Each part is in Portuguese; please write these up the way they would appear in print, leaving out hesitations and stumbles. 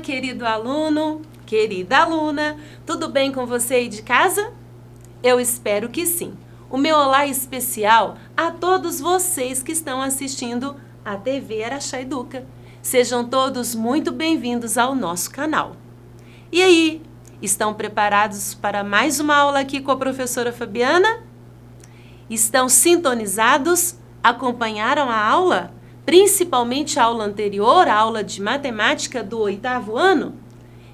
querido aluno, querida aluna, tudo bem com você aí de casa? Eu espero que sim. O meu olá especial a todos vocês que estão assistindo a TV Araxá Educa. Sejam todos muito bem-vindos ao nosso canal. E aí, estão preparados para mais uma aula aqui com a professora Fabiana? Estão sintonizados? Acompanharam a aula? Principalmente a aula anterior, a aula de matemática do 8º ano?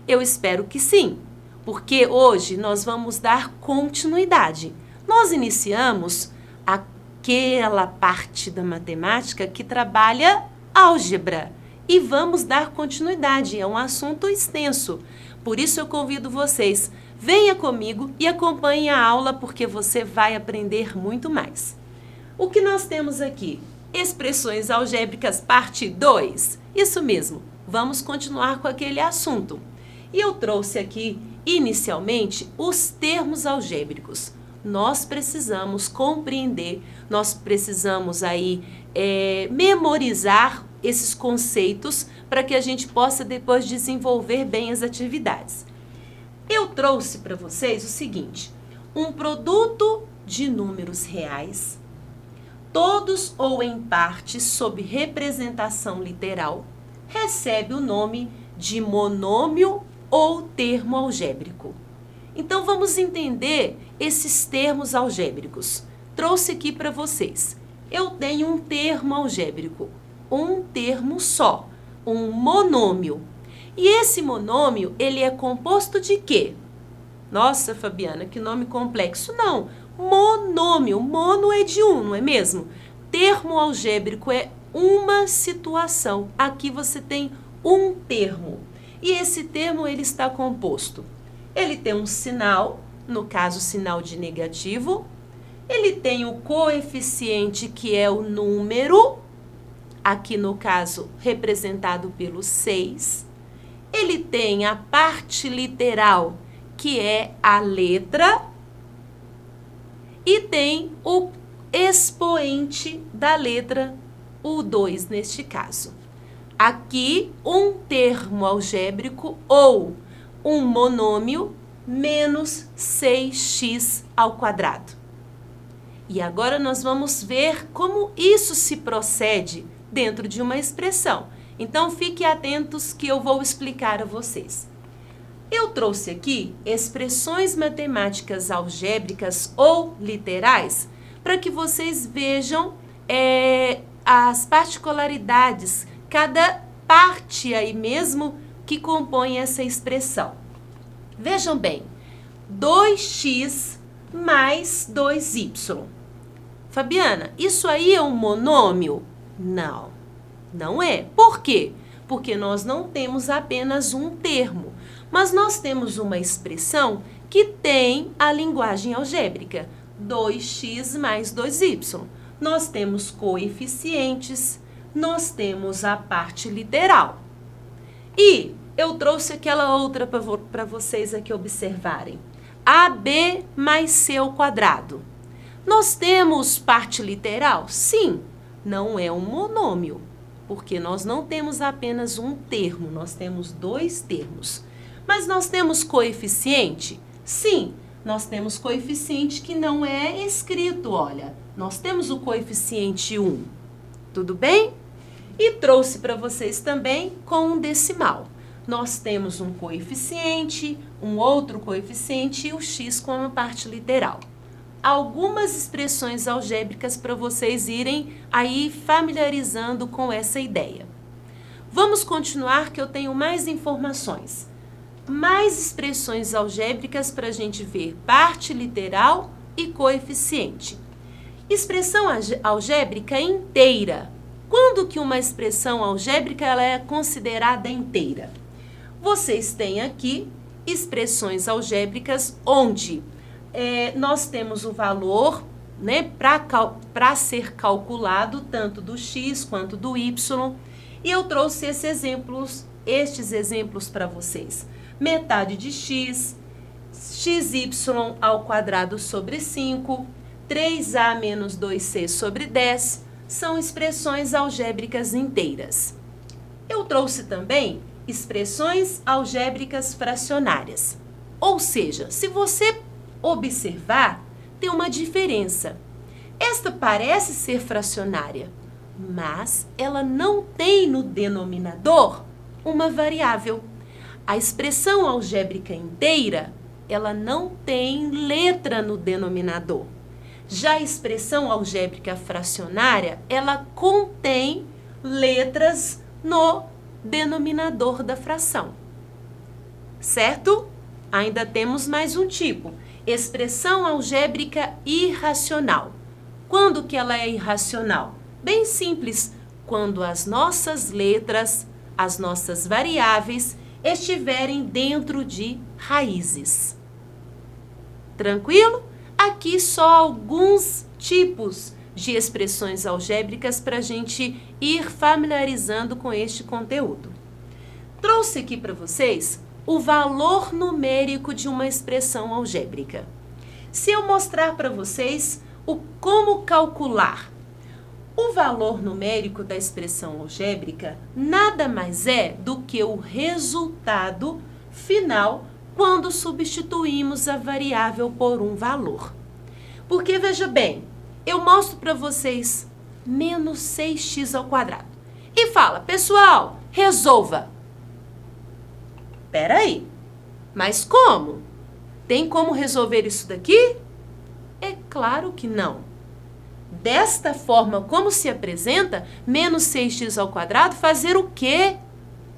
Eu espero que sim, porque hoje nós vamos dar continuidade. Nós iniciamos aquela parte da matemática que trabalha álgebra e vamos dar continuidade, é um assunto extenso. Por isso eu convido vocês, venha comigo e acompanhe a aula porque você vai aprender muito mais. O que nós temos aqui? Expressões algébricas, parte 2. Isso mesmo, vamos continuar com aquele assunto. E eu trouxe aqui, inicialmente, os termos algébricos. Nós precisamos compreender, nós precisamos aí memorizar esses conceitos para que a gente possa depois desenvolver bem as atividades. Eu trouxe para vocês o seguinte, um produto de números reais, todos ou em parte sob representação literal, recebe o nome de monômio ou termo algébrico. Então, vamos entender esses termos algébricos. Trouxe aqui para vocês. Eu tenho um termo algébrico, um termo só, um monômio. E esse monômio, ele é composto de quê? Nossa, Fabiana, que nome complexo. Não, monômio. Mono é de um, não é mesmo? Termo algébrico é uma situação. Aqui você tem um termo. E esse termo, ele está composto. Ele tem um sinal, no caso, sinal de negativo. Ele tem o coeficiente, que é o número, aqui no caso, representado pelo 6. Ele tem a parte literal, que é a letra. E tem o expoente da letra, o 2 neste caso. Aqui, um termo algébrico ou um monômio menos 6x ao quadrado. E agora nós vamos ver como isso se procede dentro de uma expressão. Então, fiquem atentos que eu vou explicar a vocês. Eu trouxe aqui expressões matemáticas algébricas ou literais para que vocês vejam as particularidades, cada parte aí mesmo que compõe essa expressão. Vejam bem, 2x mais 2y. Fabiana, isso aí é um monômio? Não, não é. Por quê? Porque nós não temos apenas um termo, mas nós temos uma expressão que tem a linguagem algébrica, 2x mais 2y. Nós temos coeficientes, nós temos a parte literal. E eu trouxe aquela outra para vocês aqui observarem. AB mais C ao quadrado. Nós temos parte literal? Sim, não é um monômio, porque nós não temos apenas um termo, nós temos dois termos. Mas nós temos coeficiente? Sim, nós temos coeficiente que não é escrito, olha. Nós temos o coeficiente 1. Tudo bem? E trouxe para vocês também com um decimal. Nós temos um coeficiente, um outro coeficiente e o x com a parte literal. Algumas expressões algébricas para vocês irem aí familiarizando com essa ideia. Vamos continuar que eu tenho mais informações. Mais expressões algébricas para a gente ver parte literal e coeficiente. Expressão algébrica inteira. Quando que uma expressão algébrica ela é considerada inteira? Vocês têm aqui expressões algébricas onde nós temos o valor, né, para ser calculado tanto do x quanto do y. E eu trouxe estes exemplos para vocês. Metade de x, xy ao quadrado sobre 5, 3a menos 2c sobre 10, são expressões algébricas inteiras. Eu trouxe também expressões algébricas fracionárias. Ou seja, se você observar, tem uma diferença. Esta parece ser fracionária, mas ela não tem no denominador uma variável. A expressão algébrica inteira, ela não tem letra no denominador. Já a expressão algébrica fracionária, ela contém letras no denominador da fração. Certo? Ainda temos mais um tipo, expressão algébrica irracional. Quando que ela é irracional? Bem simples, quando as nossas letras, as nossas variáveis, estiverem dentro de raízes. Tranquilo? Aqui só alguns tipos de expressões algébricas para a gente ir familiarizando com este conteúdo. Trouxe aqui para vocês o valor numérico de uma expressão algébrica. Se eu mostrar para vocês como calcular o valor numérico da expressão algébrica, nada mais é do que o resultado final quando substituímos a variável por um valor. Porque, veja bem, eu mostro para vocês menos 6x ao quadrado. E fala, pessoal, resolva. Peraí, mas como? Tem como resolver isso daqui? É claro que não. Desta forma, como se apresenta, menos 6x ao quadrado, fazer o quê?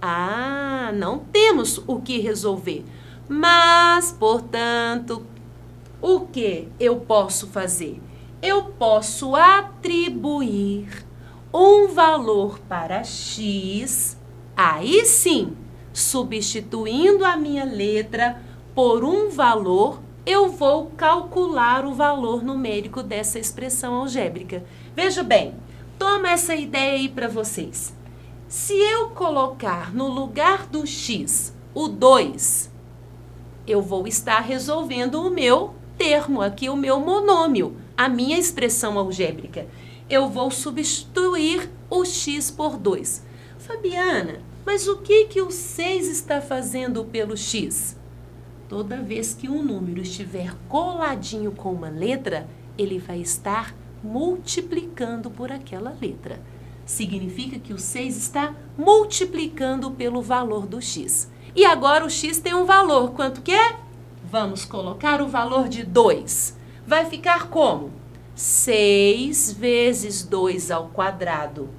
Ah, não temos o que resolver. Mas, portanto, o que eu posso fazer? Eu posso atribuir um valor para x, aí sim, substituindo a minha letra por um valor, eu vou calcular o valor numérico dessa expressão algébrica. Veja bem, toma essa ideia aí para vocês. Se eu colocar no lugar do x o 2, eu vou estar resolvendo o meu termo aqui, o meu monômio, a minha expressão algébrica. Eu vou substituir o x por 2. Fabiana, mas o que o 6 está fazendo pelo x? Toda vez que um número estiver coladinho com uma letra, ele vai estar multiplicando por aquela letra. Significa que o 6 está multiplicando pelo valor do x. E agora o x tem um valor. Quanto que é? Vamos colocar o valor de 2. Vai ficar como? 6 vezes 2 ao quadrado.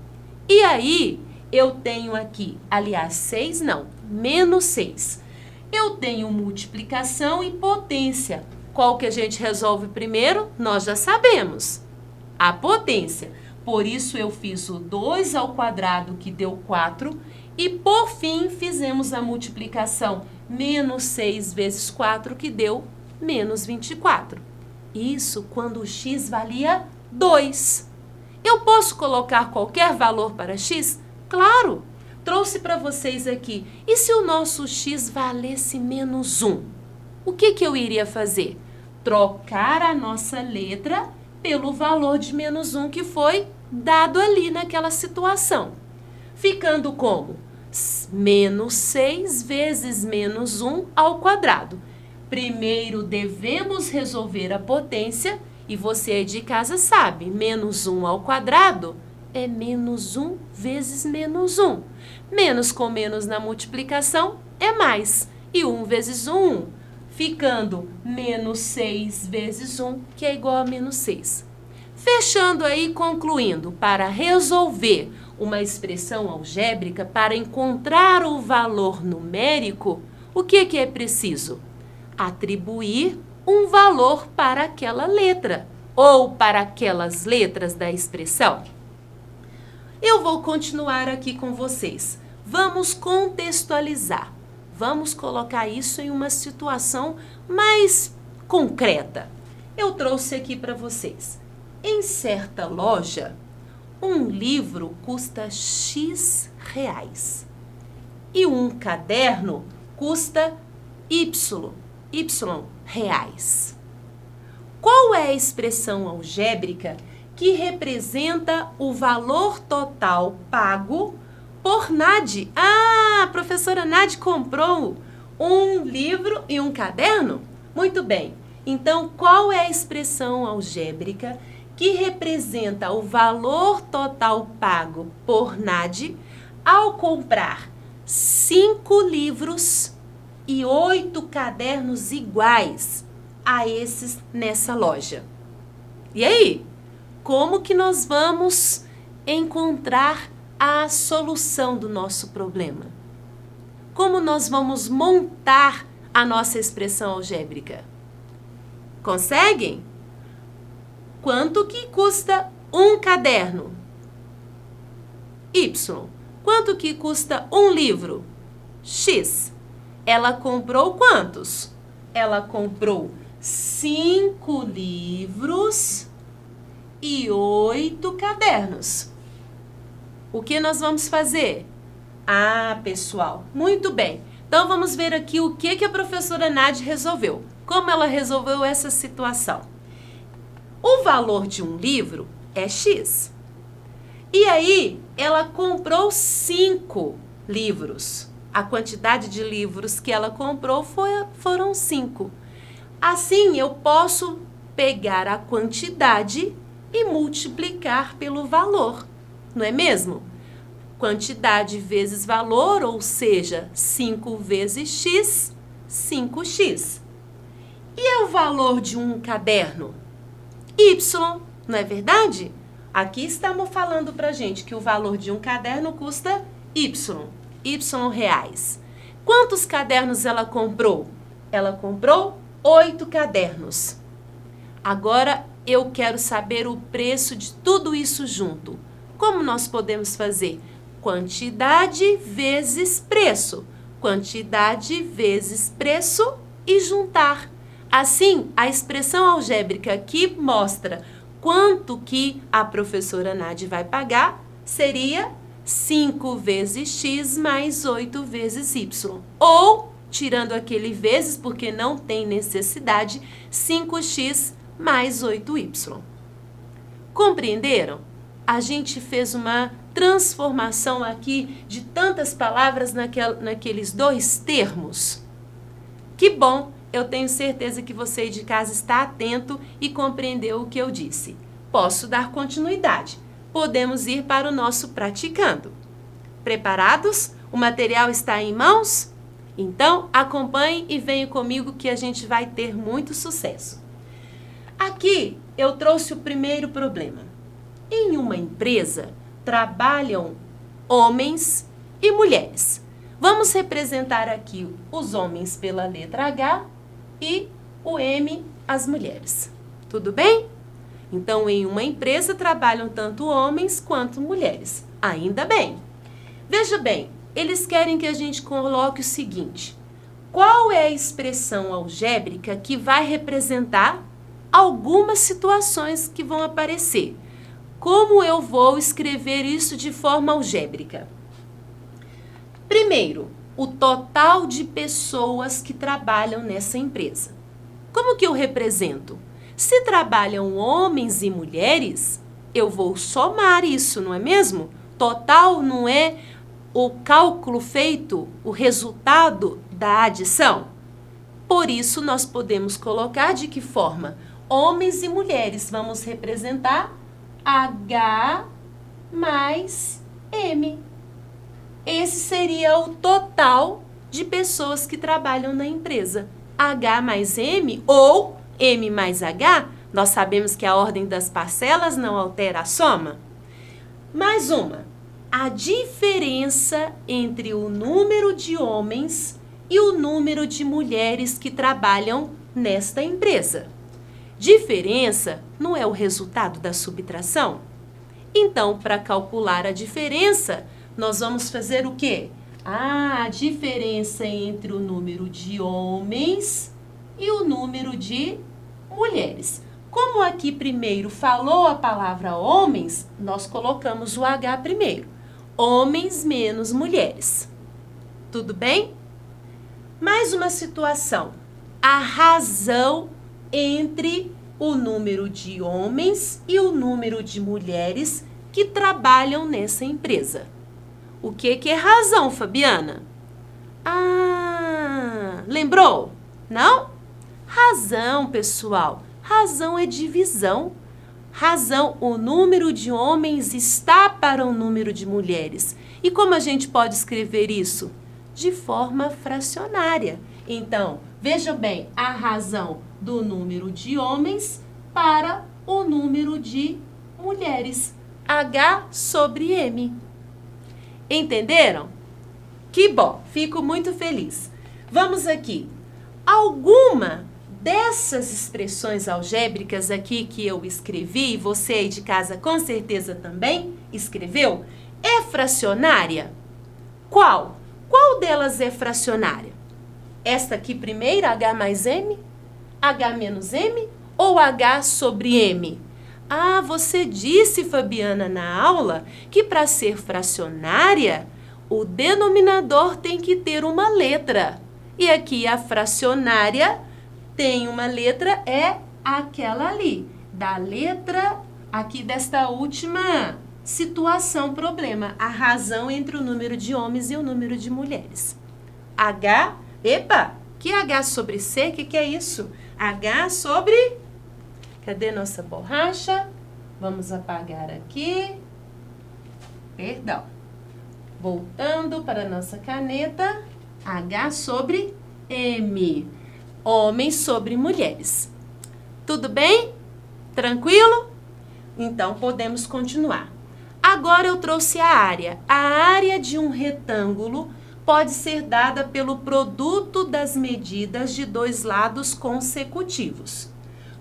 E aí, eu tenho aqui, aliás, 6 não, menos 6. Eu tenho multiplicação e potência. Qual que a gente resolve primeiro? Nós já sabemos. A potência. Por isso, eu fiz o 2 ao quadrado, que deu 4. E, por fim, fizemos a multiplicação. Menos 6 vezes 4, que deu menos 24. Isso quando o x valia 2. Eu posso colocar qualquer valor para x? Claro! Trouxe para vocês aqui. E se o nosso x valesse menos 1? O que eu iria fazer? Trocar a nossa letra pelo valor de menos 1 que foi dado ali naquela situação. Ficando como? Menos 6 vezes menos 1 ao quadrado. Primeiro devemos resolver a potência e você aí de casa sabe, menos 1 ao quadrado é menos 1 vezes menos 1. Menos com menos na multiplicação é mais. E 1 vezes 1, ficando menos 6 vezes 1, que é igual a menos 6. Fechando aí, concluindo, para resolver uma expressão algébrica, para encontrar o valor numérico, o que é preciso? Atribuir um valor para aquela letra ou para aquelas letras da expressão. Eu vou continuar aqui com vocês. Vamos contextualizar. Vamos colocar isso em uma situação mais concreta. Eu trouxe aqui para vocês. Em certa loja, um livro custa X reais e um caderno custa Y reais. Qual é a expressão algébrica que representa o valor total pago por Nade. Ah, a professora Nade comprou um livro e um caderno? Muito bem. Então, qual é a expressão algébrica que representa o valor total pago por Nade ao comprar 5 livros e 8 cadernos iguais a esses nessa loja? E aí, como que nós vamos encontrar a solução do nosso problema? Como nós vamos montar a nossa expressão algébrica? Conseguem? Quanto que custa um caderno? Y. Quanto que custa um livro? X. Ela comprou quantos? Ela comprou 5 livros e 8 cadernos. O que nós vamos fazer? Ah, pessoal, muito bem. Então, vamos ver aqui o que a professora Nade resolveu. Como ela resolveu essa situação? O valor de um livro é X. E aí, ela comprou 5 livros. A quantidade de livros que ela comprou foram 5. Assim, eu posso pegar a quantidade e multiplicar pelo valor, não é mesmo? Quantidade vezes valor, ou seja, 5 vezes X, 5x. E é o valor de um caderno? Y, não é verdade? Aqui estamos falando pra gente que o valor de um caderno custa Y reais. Quantos cadernos ela comprou? Ela comprou 8 cadernos. Agora eu quero saber o preço de tudo isso junto. Como nós podemos fazer? Quantidade vezes preço. Quantidade vezes preço e juntar. Assim, a expressão algébrica que mostra quanto que a professora Nade vai pagar seria 5 vezes X mais 8 vezes Y. Ou, tirando aquele vezes, porque não tem necessidade, 5x mais 8y. Compreenderam? A gente fez uma transformação aqui de tantas palavras naqueles 2 termos. Que bom! Eu tenho certeza que você de casa está atento e compreendeu o que eu disse. Posso dar continuidade. Podemos ir para o nosso praticando. Preparados? O material está em mãos? Então, acompanhe e venha comigo que a gente vai ter muito sucesso. Aqui eu trouxe o primeiro problema. Em uma empresa, trabalham homens e mulheres. Vamos representar aqui os homens pela letra H e o M, as mulheres. Tudo bem? Então, em uma empresa, trabalham tanto homens quanto mulheres. Ainda bem. Veja bem, eles querem que a gente coloque o seguinte. Qual é a expressão algébrica que vai representar algumas situações que vão aparecer? Como eu vou escrever isso de forma algébrica? Primeiro, o total de pessoas que trabalham nessa empresa. Como que eu represento? Se trabalham homens e mulheres, eu vou somar isso, não é mesmo? Total não é o cálculo feito, o resultado da adição? Por isso, nós podemos colocar de que forma? Homens e mulheres, vamos representar H mais M. Esse seria o total de pessoas que trabalham na empresa. H mais M ou M mais H, nós sabemos que a ordem das parcelas não altera a soma. Mais uma, a diferença entre o número de homens e o número de mulheres que trabalham nesta empresa. Diferença não é o resultado da subtração? Então, para calcular a diferença, nós vamos fazer o quê? A diferença entre o número de homens e o número de mulheres. Como aqui primeiro falou a palavra homens, nós colocamos o H primeiro. Homens menos mulheres. Tudo bem? Mais uma situação. A razão entre o número de homens e o número de mulheres que trabalham nessa empresa. O que é razão, Fabiana? Ah, lembrou? Não? Razão, pessoal. Razão é divisão. Razão, o número de homens está para o número de mulheres. E como a gente pode escrever isso? De forma fracionária. Então, veja bem, a razão do número de homens para o número de mulheres. H sobre M. Entenderam? Que bom, fico muito feliz. Vamos aqui. Alguma dessas expressões algébricas aqui que eu escrevi, e você aí de casa com certeza também escreveu, é fracionária? Qual? Qual delas é fracionária? Esta aqui primeiro, H mais M? H menos M? Ou H sobre M? Ah, você disse, Fabiana, na aula, que para ser fracionária, o denominador tem que ter uma letra. E aqui a fracionária tem uma letra, é aquela ali, da letra aqui desta última situação, problema, a razão entre o número de homens e o número de mulheres. H, epa, que H sobre C, que é isso? H sobre, cadê nossa borracha? Vamos apagar aqui, perdão. Voltando para a nossa caneta, H sobre M. Homens sobre mulheres. Tudo bem? Tranquilo? Então, podemos continuar. Agora eu trouxe a área. A área de um retângulo pode ser dada pelo produto das medidas de dois lados consecutivos.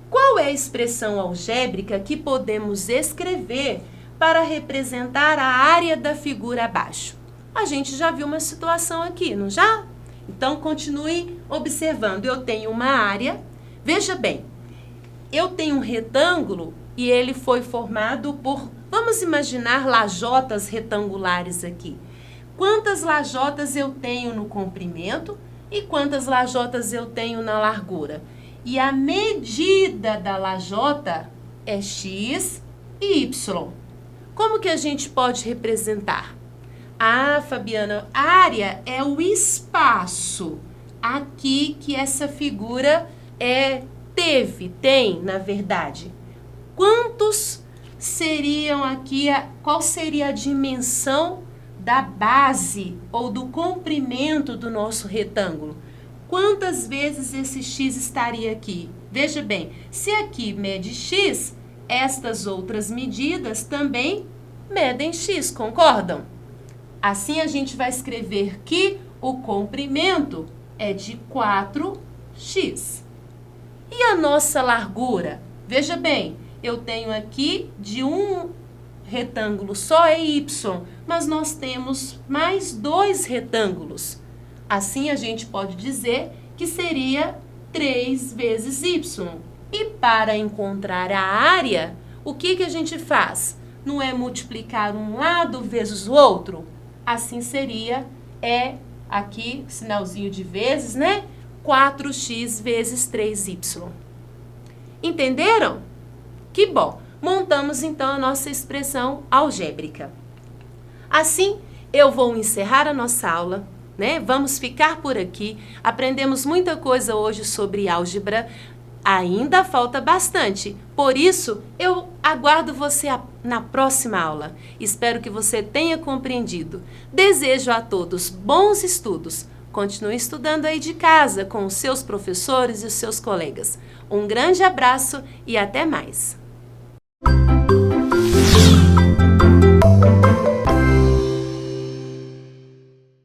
Qual é a expressão algébrica que podemos escrever para representar a área da figura abaixo? A gente já viu uma situação aqui, não já? Então, continue observando. Eu tenho uma área, veja bem, eu tenho um retângulo e ele foi formado por, vamos imaginar lajotas retangulares aqui. Quantas lajotas eu tenho no comprimento e quantas lajotas eu tenho na largura? E a medida da lajota é x e y. Como que a gente pode representar? Ah, Fabiana, área é o espaço aqui que essa figura tem, na verdade. Quantos seriam aqui, qual seria a dimensão da base ou do comprimento do nosso retângulo? Quantas vezes esse x estaria aqui? Veja bem, se aqui mede x, estas outras medidas também medem x, concordam? Assim, a gente vai escrever que o comprimento é de 4x. E a nossa largura? Veja bem, eu tenho aqui de um retângulo só é y, mas nós temos mais dois retângulos. Assim, a gente pode dizer que seria 3 vezes y. E para encontrar a área, o que a gente faz? Não é multiplicar um lado vezes o outro? Assim seria, aqui, sinalzinho de vezes, né? 4x vezes 3y. Entenderam? Que bom! Montamos, então, a nossa expressão algébrica. Assim, eu vou encerrar a nossa aula, né? Vamos ficar por aqui. Aprendemos muita coisa hoje sobre álgebra. Ainda falta bastante. Por isso, eu aguardo você na próxima aula. Espero que você tenha compreendido. Desejo a todos bons estudos. Continue estudando aí de casa com os seus professores e os seus colegas. Um grande abraço e até mais.